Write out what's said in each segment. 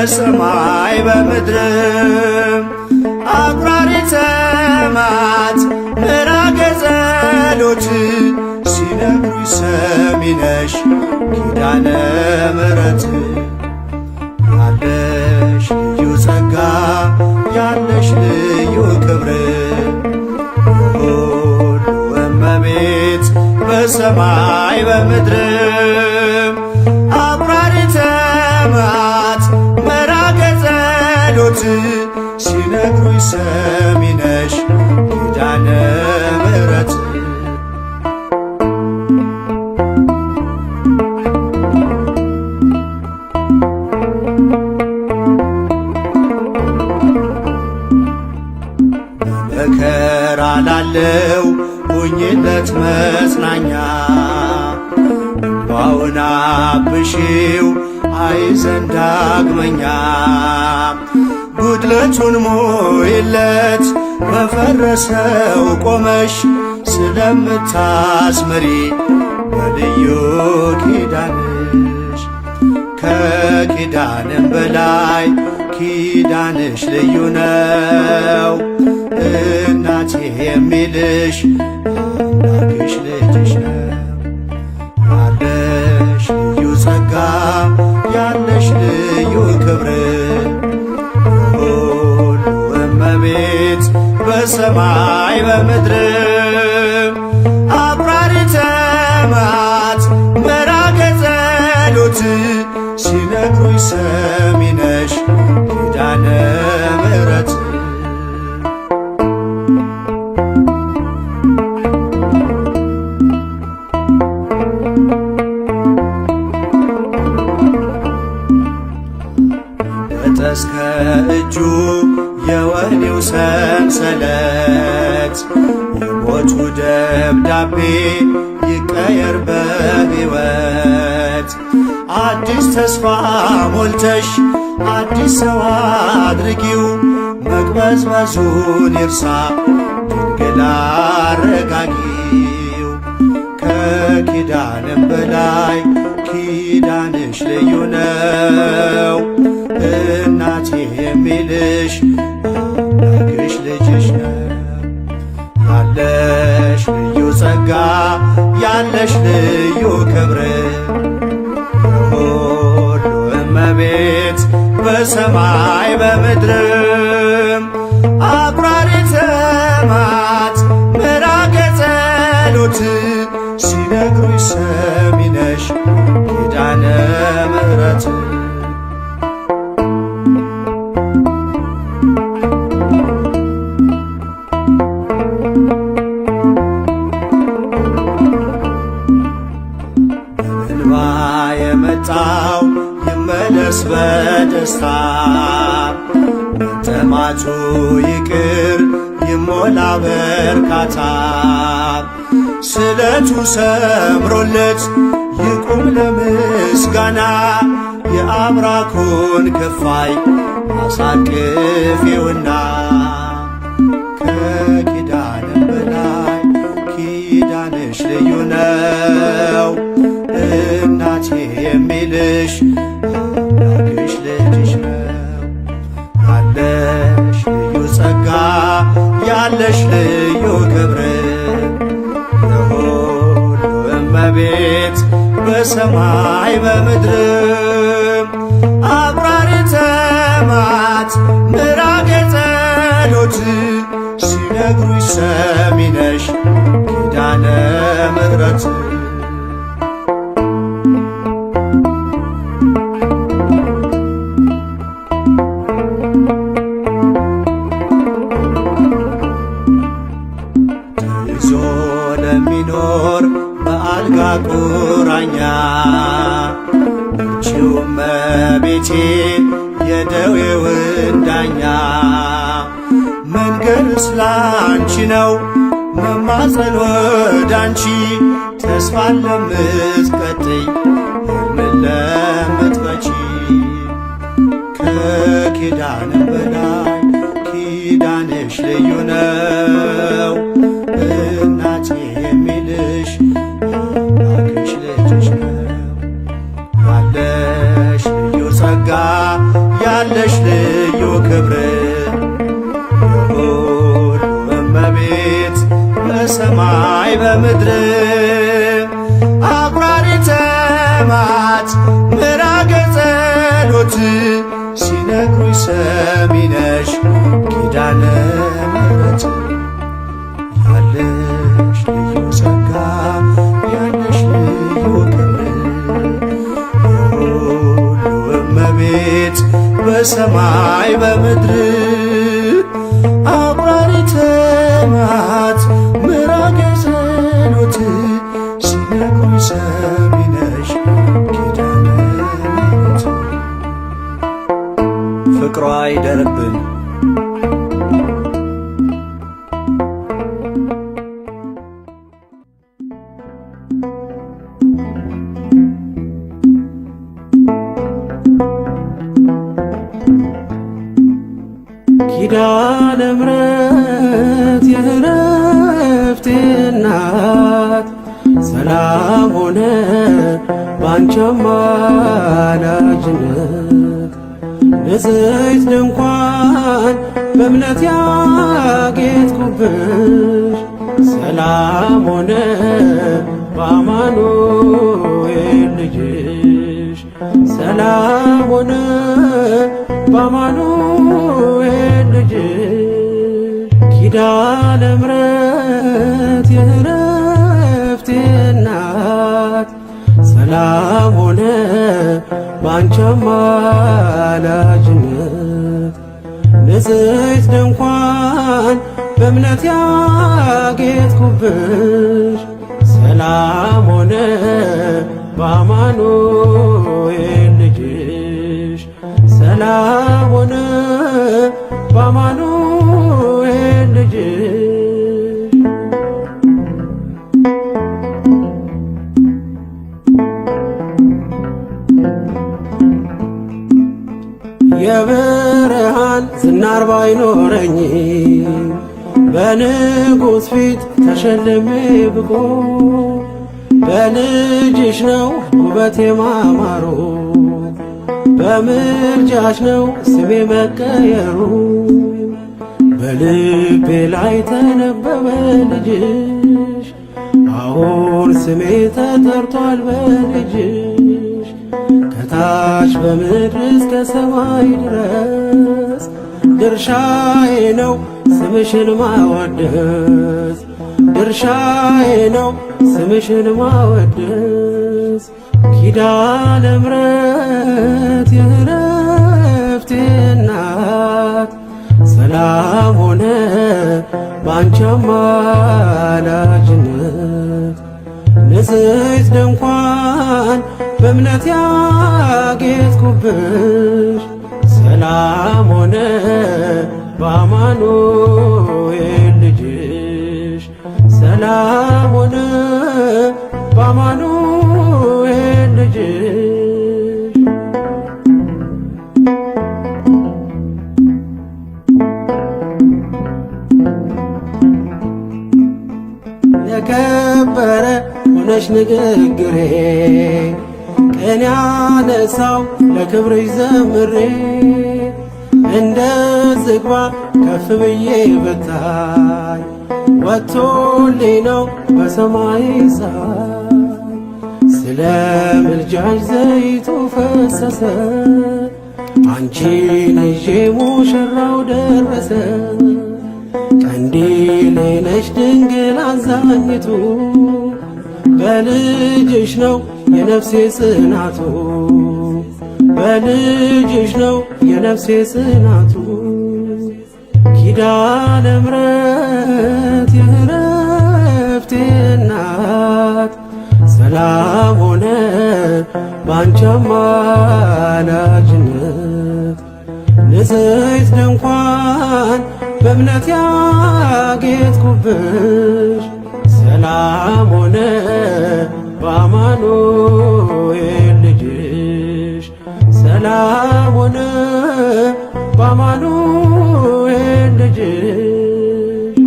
በሰማይ በምድርም አቁራሪተ መዓት ምራገ ጸሎት ሲነግሩኝ ሰሚ ነሽ ኪዳነ ምሕረት ያለሽ ልዩ ጸጋ ያለሽ ልዩ ክብር ሁሉ እመቤት በሰማይ በምድርም አቁራሪተ መዓት ምራገ ጸሎት ሲነግሩኝ ሰሚ ነሽ ኪዳነ ምሕረት መከራ ላለው ሁኝለት መጽናኛ እንባውን አብሺው አይዘን ዳግመኛ ጉድለቱን ሞይለት በፈረሰው ቆመሽ ስለምታስምሪ በልዩ ኪዳንሽ ከኪዳንም በላይ ኪዳንሽ ልዩ ነው እናቴ የሚልሽ አምላክሽ ልጅሽ ነው ያለሽ ልዩ ጸጋ ያለሽ ልዩ ክብር ሁሉ እመቤት በሰማይ በምድርም አቁራሪተ መዓት ምራገ ጸሎት ሲነግሩኝ ሰሚ ነሽ ኪዳነ ምሕረት እስከ እጁ የወህኒው ሰንሰለት የሞቱ ደብዳቤ ይቀየር በሕይወት አዲስ ተስፋ ሞልተሽ አዲስ ሰው አድርጊው መቅበዝበዙን ይርሳ ድንግል አረጋጊው ከኪዳንም በላይ ኪዳንሽ ልዩ ነው እናቴ የሚልሽ አምላክሽ ልጅሽ ነው ያለሽ ልዩ ጸጋ ያለሽ ልዩ ክብር ሁሉ እመቤት በሰማይ በምድርም አቁራሪተ መዓት ምራገ ጸሎት ሲነግሩኝ ሰሚ ነሽ ኪዳነ ምሕረት የመጣው ይመለስ በደስታ መጠማቱ ይቅር ይሞላ በርካታ ስለቱ ሰምሮለት ይቁም ለምስጋና የአብራኩን ክፋይ አሳቅፊውና ከኪዳንም በላይ ኪዳንሽ ልዩ ነው እናቴ የሚልሽ አምላክሽ ልጅሽ ነው ያለሽ ልዩ ጸጋ ያለሽ ልዩ ክብር ለሁሉ እመቤት በሰማይ በምድርም አቁራሪተ መዓት ምራገ ጸሎት ሲነግሩኝ ሰሚ ነሽ ኪዳነ ምሕረት ለሚኖር በአልጋ ቁራኛ እቺው እመቤቴ የደዌውን ዳኛ መንገድስ ላንቺ ነው መማፀን ወዳንቺ ተስፋን ለምትቀጥይ ሕልምን ለምትፈቺ ከኪዳንም በላይ ኪዳንሽ ልዩ ነው እናቴ የሚልሽ አምላክሽ ልጅሽ ነው ያለሽ ልዩ ጸጋ ያለሽ ልዩ ክብር የሁሉ እመቤት በሰማይ በምድር አቁራሪተ መዓት ምራገ ጸሎት ሲነግሩኝ ሰሚ ነሽ ኪዳነ ምሕረት ያለሽ ልዩ ጸጋ ያለሽ ልዩ ክብር የሁሉ እመቤት በሰማይ በምድር አቁራሪተ መዓት ምራገ ጸሎት ሲነግሩኝ ሰሚ ነሽ ኪዳነ ምሕረት ፍቅሯ አይደርብን ኪዳነ ምሕረት የዕረፍቴ እናት ሰላም ሆነ ባንቺ አማላጅነት ንጽሕት ድንኳን በእምነት ያጌጥኩብሽ ሰላም ሆነ በአማኑኤል ልጅሽ ሰላም ሆነ በአማኑኤል ልጅሽ ኪዳነ ምሕረት የዕረፍቴ እናት ሰላም ሆነ ባንቺ አማላጅነት ንጽሕት ድንኳን በእምነት ያጌጥኩብሽ ሰላም ሆነ በአማኑኤል ልጅሽ ሰላም ሆነ በአማኑኤል ልጅሽ የብርሃን ዝናር ባይኖረኝ በንጉሥ ፊት ተሸልሜ ብቆ በልጅሽ ነው ውበቴ ማማሩ በምልጃሽ ነው ስሜ መቀየሩ በልቤ ላይ ተነበበ ልጅሽ አሁን ስሜ ተጠርቷል በልጅሽ ከታች በምድር እስከ ሰማይ ድረስ ድርሻዬ ነው ስምሽን ማወደስ ድርሻዬ ነው ስምሽን ማወደስ ኪዳነ ምሕረት የዕረፍቴ እናት ሰላም ሆነ ባንቺ አማላጅነት ንጽሕት ድንኳን በእምነት ያጌጥኩብሽ ሰላም ሆነ በአማኑኤል ልጅሽ ሰላም ሆነ በአማኑኤል ልጅሽ የከበረ ሆነሽ ንግግሬ ቅኔ ያነሳው ለክብርሽ ዘምሬ እንደ ዝግባ ከፍ ብዬ ብታይ ወጥቶልኝ ነው በሰማይ ፀሐይ ስለ ምልጃሽ ዘይቱ ፈሰሰ አንቺን ይዤ ሙሽራው ደረሰ ቀንዲሌ ነሽ ድንግል አዛኝቱ በልጅሽ ነው የነፍሴ ጽናቱ በልጅሽ ነው የነፍሴ ጽናቱ ኪዳነ ምሕረት የዕረፍቴ እናት ሰላም ሆነ ባንቺ አማላጅነት ንጽሕት ድንኳን በእምነት ያጌጥኩብሽ ሰላም ሆነ በአማኑኤል ልጅሽ ሰላም ሆነ በአማኑኤል ልጅሽ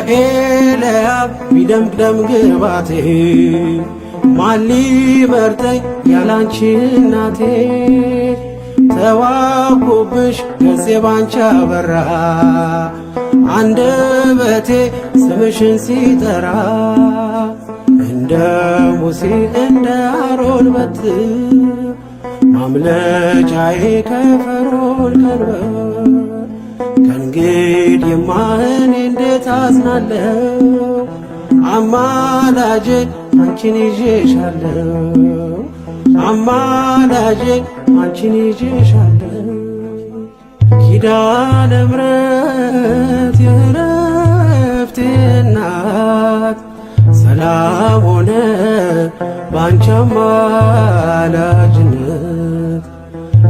ከኤልያብ ይደምቅደም ግባቴ ማን ሊመርጠኝ ያላንቺ እናቴ ተዋብኩብሽ ገጼ ባንቺ አበራ አንደበቴ ስምሽን ሲጠራ እንደ ሙሴ እንደ አሮን በትር ማምለጫዬ ከፈርዖን ቀንበር ከእንግዲህማ እኔ እንዴት አዝናለሁ አማላጄ አንቺን ይዤሻለሁ አማላጄ አንቺን ይዤሻለሁ ኪዳነ ምሕረት የዕረፍቴ እናት ሰላም ሆነ ባንቺ አማላጅነት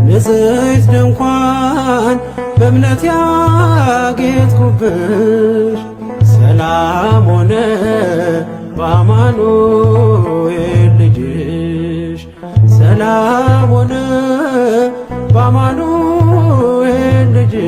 ንጽሕት ድንኳን በእምነት ያጌጥኩብሽ ሰላም ሆነ በአማኑኤል ልጅሽ ሰላም ሆነ በአማኑኤል ልጅሽ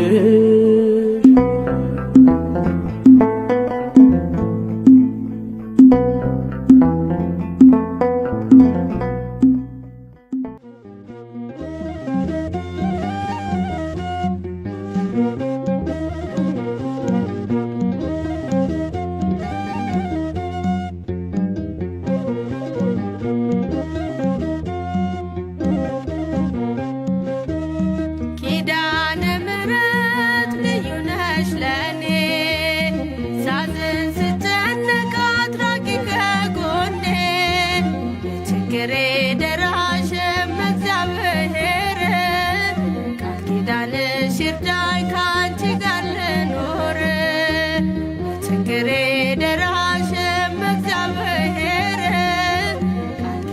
ኪዳንሽ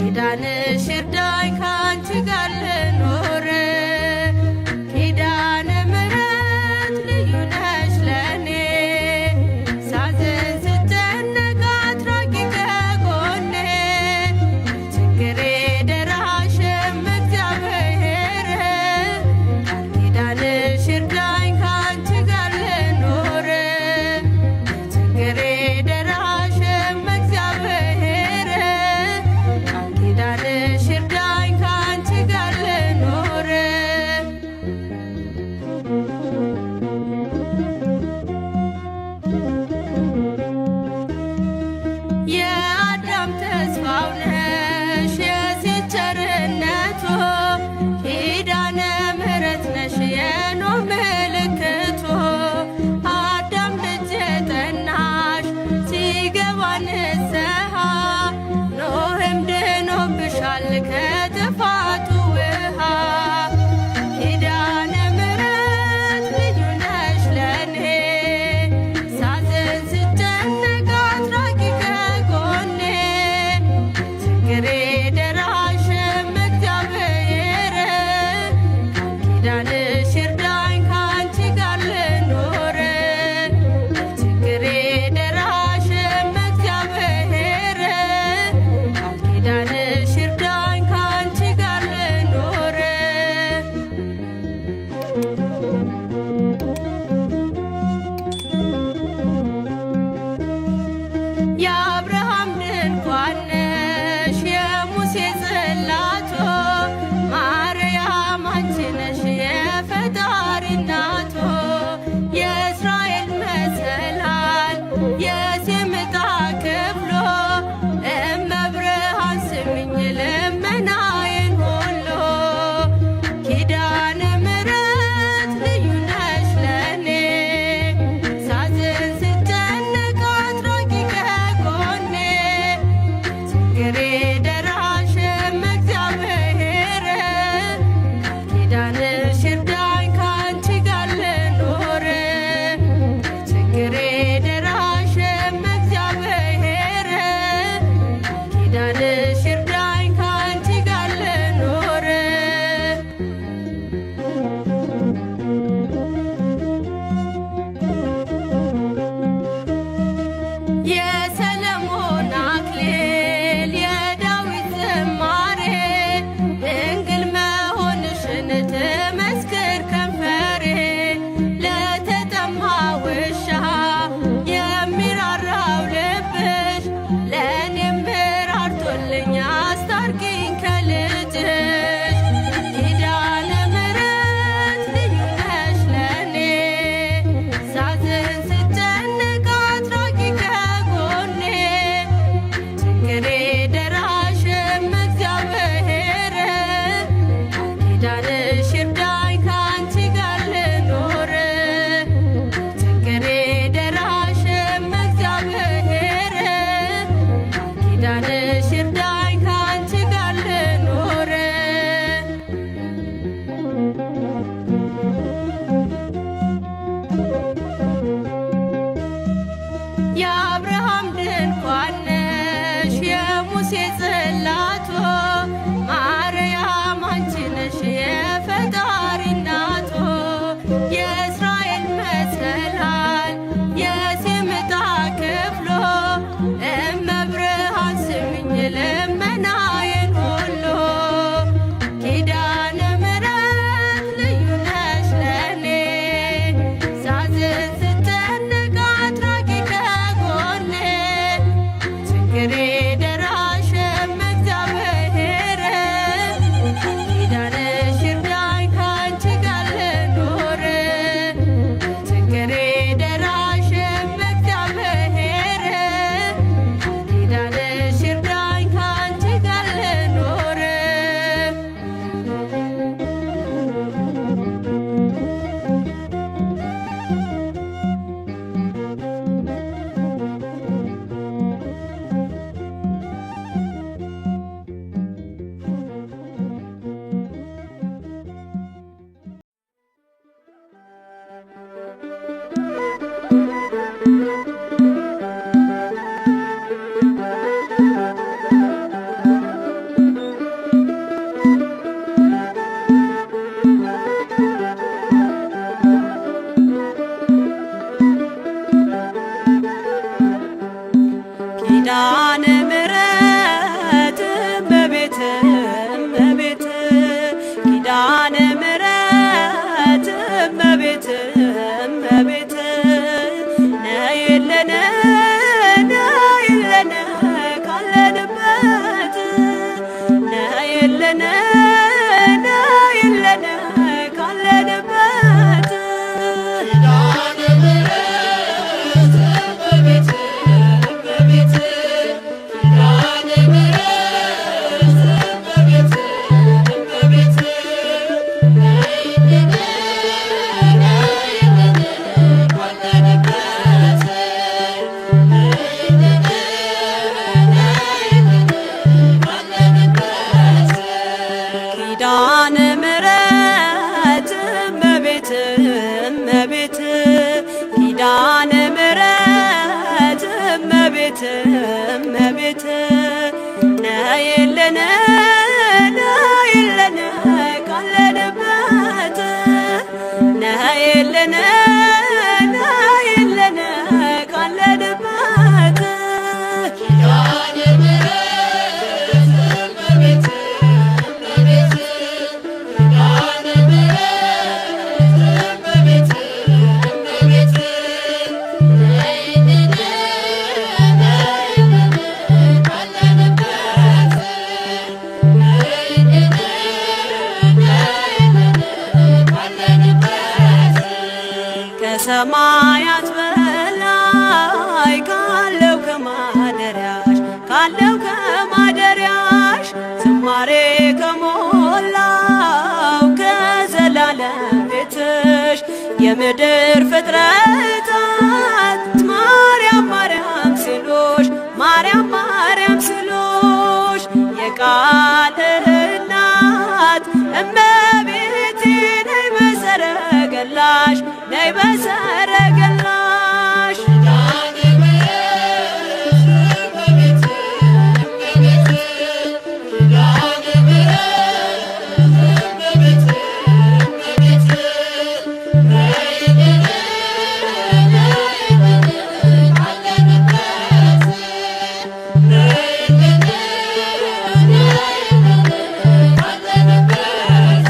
ይርዳኝ ካንቺ ጋር ልኖር ኪዳነ ምሕረት ልዩ ነሽ ለኔ ሳዝን ስጨነቅ አትራቂ ከጎኔ ችግሬ ደራሽም እግዚአብሔር ቃል ኪዳንሽ ይርዳኝ ካንቺ ጋር ልኖር ችግሬ ደራሽም እግዚአብሔር ቃል ኪዳንሽ ይርዳኝ ካንቺ ጋር ልኖር የአዳም ተስፋው ነሽ የሴት ቸርነቱ ኪዳነ ምሕረት ነሽ የኖህ ምልክቱ አዳም ልጅ ጠናሽ ሲገባ ንስሐ ኖህም ድኖብሻል ከጥፋቱ ውሃ ኪዳነ ምሕረት ልዩ ነሽ ለኔ ሳዝን ስጨነቅ አትራቂ ከጎኔ ችግሬ ደራሽም እግዚአብሔር ቃል ኪዳንሽ ይርዳኝ ካንቺ ጋር ልኖር ችግሬ ደራሽም እግዚአብሔር ቃል ኪዳንሽ ይርዳኝ ኪዳነ ምሕረት እመቤት እመቤት ኪዳነ ምሕረት እመቤት እመቤት ነይልን ነይልን ካለንበት ነይልን ነይልን ካለንበት ኪዳነ ምሕረት እመቤት እመቤት ኪዳነ ምሕረት እመቤት እመቤት ነይልን ነይልን ካለንበት ነይልን ነይልን ካለንበት ኪዳነ ምሕረት እመቤት እመቤት ኪዳነ ምሕረት እመቤት እመቤት ነይልን ነይልን ካለንበት ነይልን ነይልን ካለንበት ኪዳነ ምሕረት እመቤት እመቤት ኪዳነ ምሕረት እመቤት እመቤት ነይልን ነይልን ካለንበት ነይልን ነይልን ካለንበት ከሰማያት በላይ ካለው ከማደሪያሽ ዝማሬ ከሞላው ከዘላለም ቤትሽ የምድር ፍጥረታት ማርያም ማርያም ሲሉሽ ማርያም ማርያም ሲሉሽ የቃል እናት እመቤቴ ነይ በሰረገላሽ ነይ በሰረገላሽ ኪዳነ ምሕረት እመቤት እመቤት ኪዳነ ምሕረት እመቤት እመቤት ነይልን ነይልን ካለንበት ነይልን ነይልን ካለንበት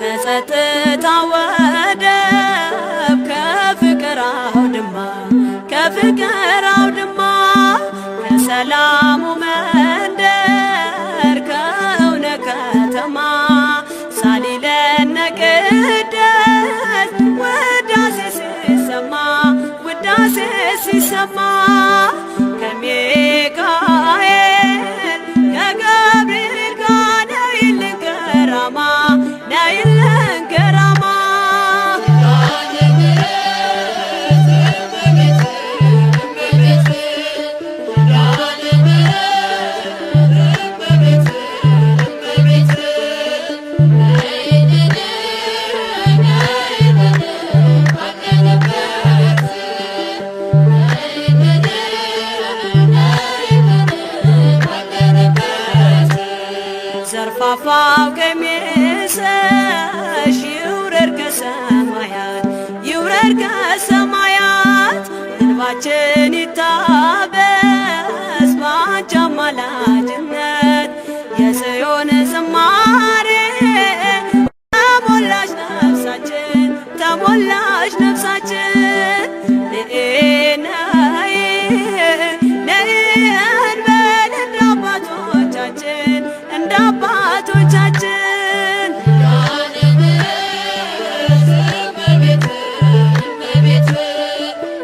ከጸጥታ ወደብ ከፍቅር አውድማ ከሰላሙ መንደር ከእውነት ከተማ ሳሊለነ ቅደስ ውዳሴ ሲሰማ ከሚካኤል ከገብርኤል ጋር ነይልን ገራማ ነይልን ገራማ ኪዳነ ምሕረት እመቤት እመቤት ኪዳነ ምሕረት እመቤት እመቤት ነይልን ነይልን ካለንበት ነይልን ነይልን ካለንበት ዘርፋፋው ቀሚስሽ ይውረድ ከሰማያት እንባችን ይታበስ ባንቺ አማላጅነት የጽዮን ዝማሬ ተሞላሽ ነፍሳችን ነይ ነይ እንበል እንደ አባቶቻችን ኪዳነ ምሕረት እመቤት እመቤት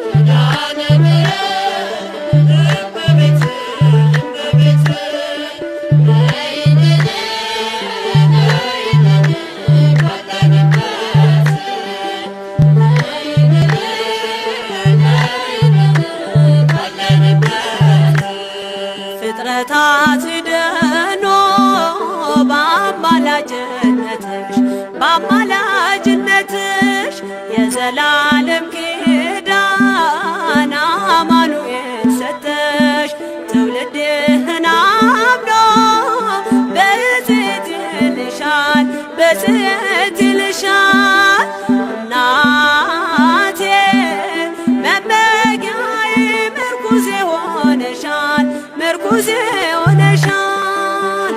ኪዳነ ምሕረት እመቤት እመቤት ነይልን ነይልን ካለንበት ነይልን ነይልን ካለንበት ፍጥረታት ሲደኖ በአማላጅነትሽ የዘላለም ኪዳን አማኑኤል ሰጠሽ ትውልድህን አምኖ በጽት ይልሻል እናቴ መመጊያዬ ምርኩዝ ሆነሻል ምርኩዜ ሆነሻል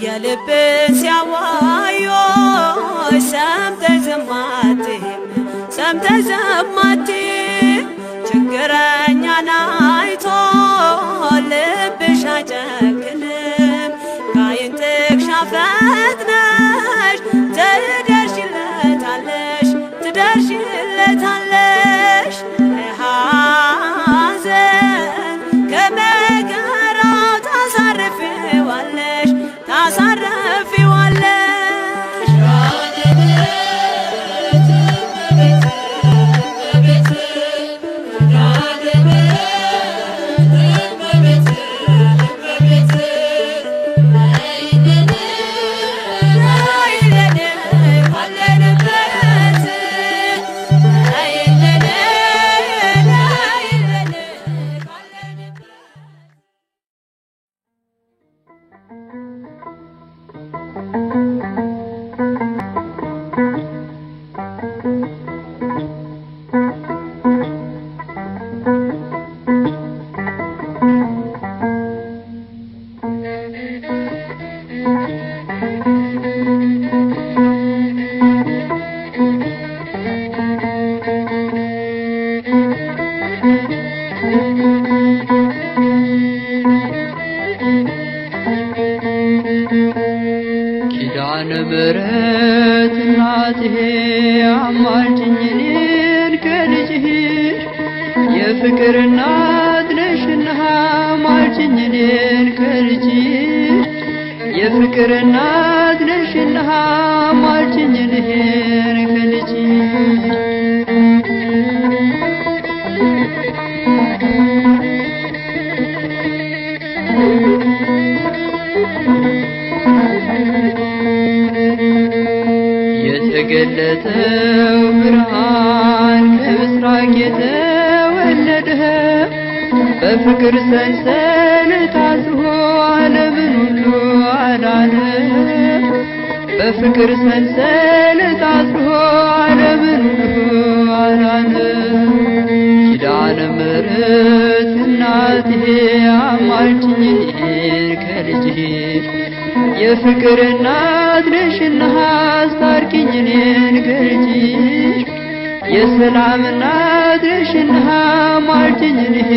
የልብን ሲያዋዮሽ ሰምተሽ ዝም አትይም ሰምተሽ ዝም አትይም ችግረኛን አይቶ ልብሽ አይጨክንም ከዓይን ጥቅሻ ፈጥነሽ ትደርሺለታለሽ ትደርሺለታለሽ ከሐዘን ከመከራው ታሳርፊዋለሽ ታሳርፊዋለሽ ኪዳነ ምሕረት እናቴ አማልጅኝ እኔን ከልጅሽ የፍቅር እናት ነሽና አማልጅኝ እኔን ከልጅሽ የፍቅር እናት ነሽና አማልጅኝ እኔን ከልጅሽ የተገለጠው ብርሃን ከምስራቅ የተወለደ በፍቅር ሰንሰለት አስሮ ዓለምን ሁሉ አዳነ በፍቅር ሰንሰለት አስሮ ዓለምን ሁሉ አዳነ ኪዳነ ምሕረት እናቴ አማልጅኝ እኔን ከልጅሽ የፍቅር እናት ነሽና አስታርቂኝ እኔን ከልጅሽ የሰላም እናት ነሽና አማልጅኝ እኔን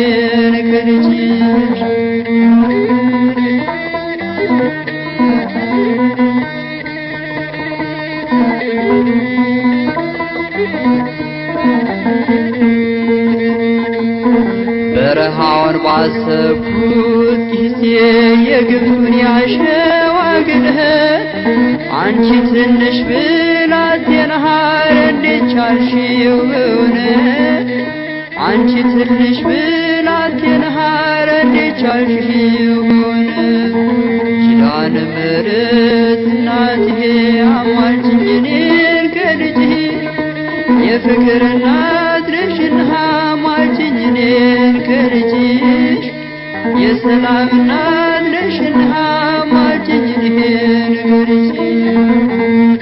ከልጅሽ በረሃውን ባሰብኩት ጊዜ የግብፁን ያሸዋ ግድለት አንቺ ትንሽ ብላቴና እንዴት ቻልሽው በእውነት አንቺ ትንሽ ብላቴና እንዴት ቻልሽው በእውነት ኪዳነ ምሕረት እናቴ አማልጅኝ እኔን ከልጅሽ የፍቅር እናት ነሽና አማልጅኝ እኔን ከልጅሽ የሰላም እናት ነሽና አማልጅኝ እኔን ከልጅሽ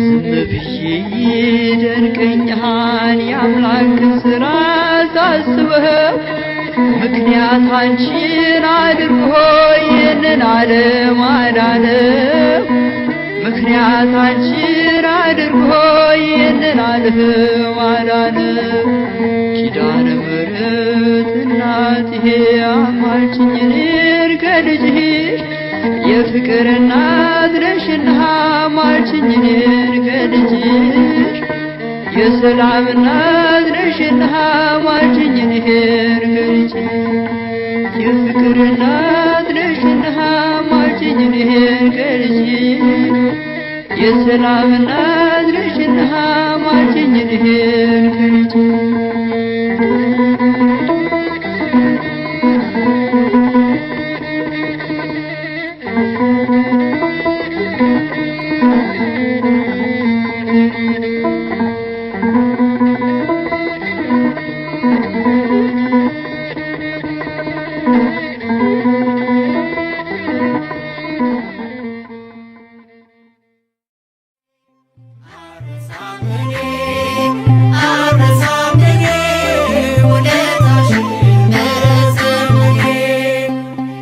ዝም ብዬ ይደንቀኛል የአምላክን ሥራ ሳስበው ምክንያት አንቺን አድርጎ ይህንን ዓለም አዳነው ምክንያት አንቺን አድርጎ ይህንን ዓለም አዳነው ኪዳነ ምሕረት እናቴ አማልጅኝ እኔን ከልጅሽ የፍቅር እናት ነሽና አማልጅኝ እኔን ከልጅሽ የሰላም እናት ነሽና አማልጅኝ እኔን ከልጅሽ የፍቅር እናት ነሽና አማልጅኝ እኔን ከልጅሽ የሰላም እናት ነሽና ማልጅኝ ልሄድ ከልጅ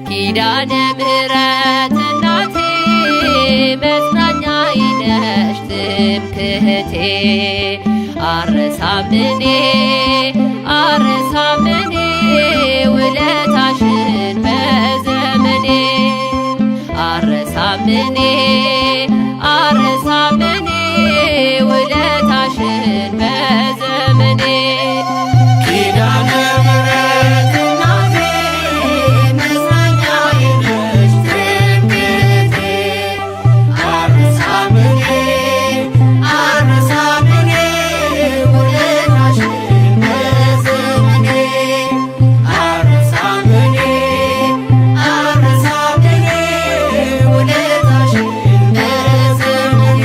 ኪዳነ ምሕረት እናቴ መጽናኛዬ ነሽ ትምክህቴ አልረሳም እኔ ውለታሽን በዘመኔ አልረሳም እኔ ውለታሽን በዘመኔ ኪዳነ ምሕረት እናቴ መጽናኛዬ ነሽ ትምክህቴ አልረሳም እኔ ውለታሽን በዘመኔ አልረሳም እኔ ውለታሽን በዘመኔ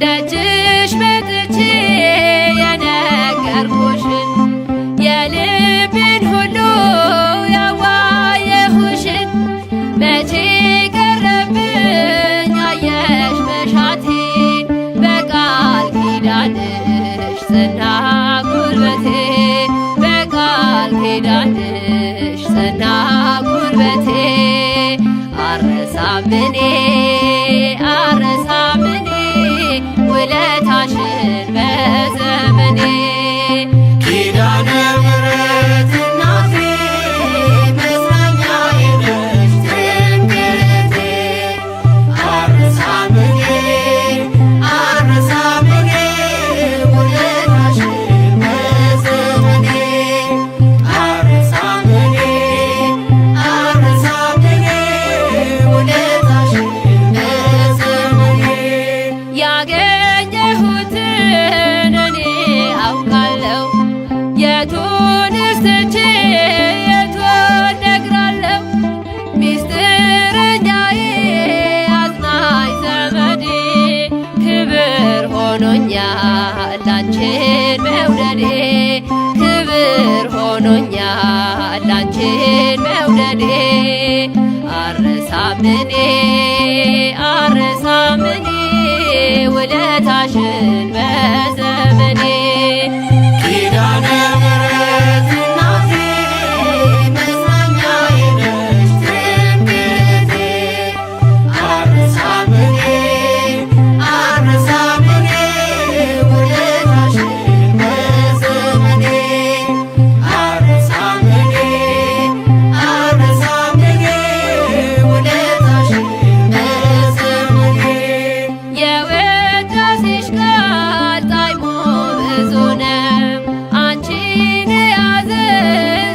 ደጅሽ መጥቼ የነገርኩሽን የልቤን ሁሉ ያዋየሁሽን መቼ ቀረብኝ አየሽ መሻቴን በቃል ኪዳንሽ ጸና ጉልበቴ በቃል ኪዳንሽ ጸና ጉልበቴ አልረሳም እኔ ውለታሽን በዘመኔ ኪዳነ ምሕረት እናቴ መጽናኛዬ ነሽ ትምክህቴ አልረሳም እኔ ውለታሽን በዘመኔ አልረሳም እኔ ውለታሽን በዘመኔ ያገኘሁትን እኔ አውቃለሁ የቱንስ ትቼ የቱን ነግራለሁ ሚስጥረኛዬ አጽናኝ ዘመዴ ክብር ሆኖኛል አንቺን መውደዴ ክብር ሆኖኛል አንቺን መውደዴ አልረሳም እኔ ውለታሽን በዘመኔ ኪዳነ ምሕረት እናቴ መጽናኛዬ ነሽ ትምክህቴ አልረሳም እኔ ውለታሽን በዘመኔ አልረሳም እኔ ውለታሽን በዘመኔ የውዳሴሽ ቃል ጣዕሙ ብዙ ነው አንቺን የያዘ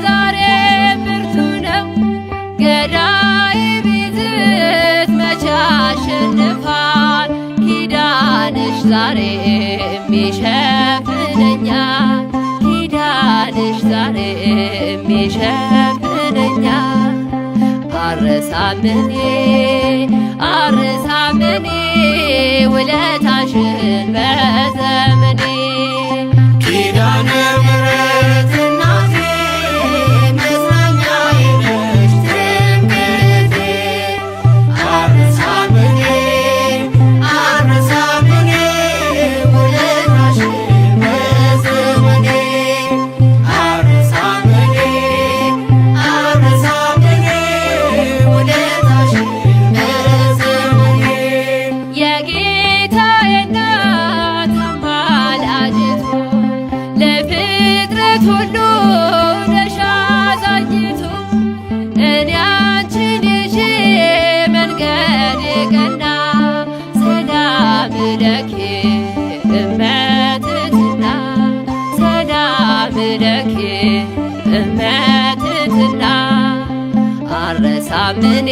ዛሬ ብርቱ ነው ገዳይ ቢዝት መቼ ያሸንፋል ኪዳንሽ ዛሬም ይሸፍነኛል ኪዳንሽ ዛሬም ይሸፍነኛል አልረሳም እኔ ውለታሽን በዘመኔ ኪዳነ ምሕረት እናቴ መጽናኛዬ ነሽ ትምክህቴ አልረሳም እኔ ውለታሽን በዘመኔ አልረሳም እኔ ውለታሽን በዘመኔ የጌታዬ እናት አማላጅቱ ለፍጥረት ሁሉ ነሽ አዛኝቱ እኔ አንቺን ይዤ መንገድ ቀና ሰላም ለኪ እመትትና ሰላም ለኪ እመትትና አልረሳም እኔ